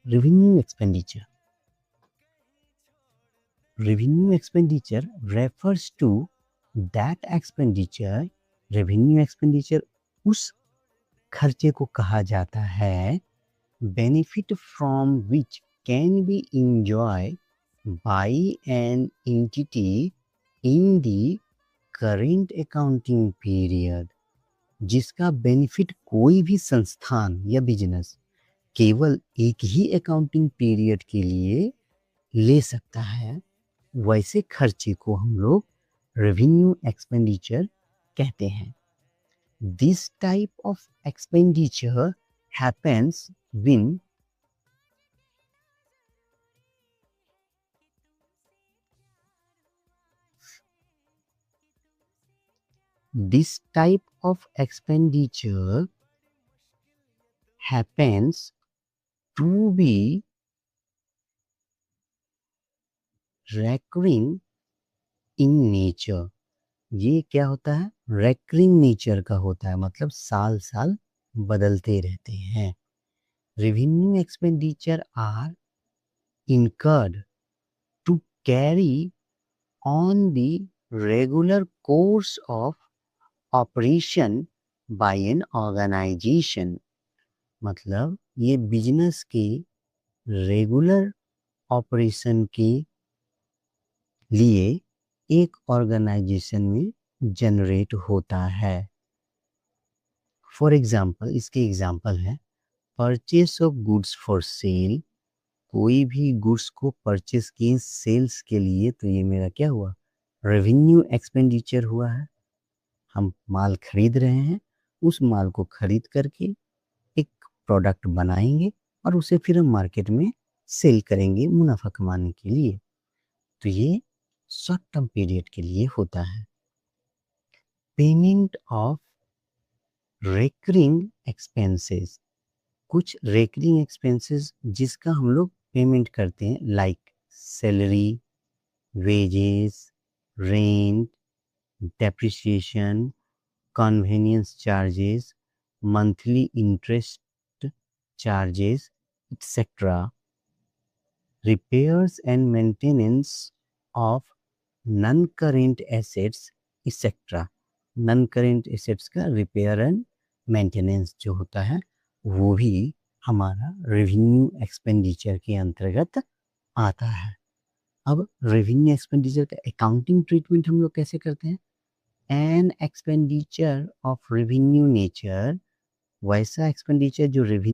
revenue expenditure. Revenue expenditure refers to that expenditure. Revenue expenditure उस खर्चे को कहा जाता है benefit from which can be enjoyed by an entity in the current accounting period. जिसका benefit कोई भी संस्थान या बिजनेस केवल एक ही अकाउंटिंग पीरियड के लिए ले सकता है, वैसे खर्चे को हम लोग रेवेन्यू एक्सपेंडिचर कहते हैं. This type of expenditure happens when this type of expenditure happens to be recurring in nature. ये क्या होता है? recurring nature का होता है, मतलब साल साल बदलते रहते हैं. Revenue expenditure are incurred to carry on the regular course of operation by an organization. मतलब ये बिजनेस के रेगुलर ऑपरेशन के लिए एक ऑर्गेनाइजेशन में जनरेट होता है. फॉर एग्जाम्पल, इसके एग्जाम्पल है purchase of goods for sale. कोई भी गुड्स को परचेस किए सेल्स के लिए, तो ये मेरा क्या हुआ? रेवेन्यू एक्सपेंडिचर हुआ है. हम माल खरीद रहे हैं, उस माल को खरीद करके एक प्रोडक्ट बनाएंगे और उसे फिर हम मार्केट में सेल करेंगे मुनाफा कमाने के लिए. तो ये शॉर्ट टर्म पीरियड के लिए होता है. Payment of recurring expenses. कुछ रेकरिंग एक्सपेंसेस जिसका हम लोग पेमेंट करते हैं, like salary, wages, rent, depreciation, convenience charges, monthly interest charges, etc. Repairs and maintenance of non-current assets, etc. Non-current assets का repair and maintenance जो होता है वो भी हमारा रेवेन्यू एक्सपेंडिचर के अंतर्गत आता है. अब रेवेन्यू एक्सपेंडिचर का अकाउंटिंग ट्रीटमेंट हम लोग कैसे करते हैं? An expenditure of revenue nature, वैसा एक्सपेंडिचर जो रेवेन्यू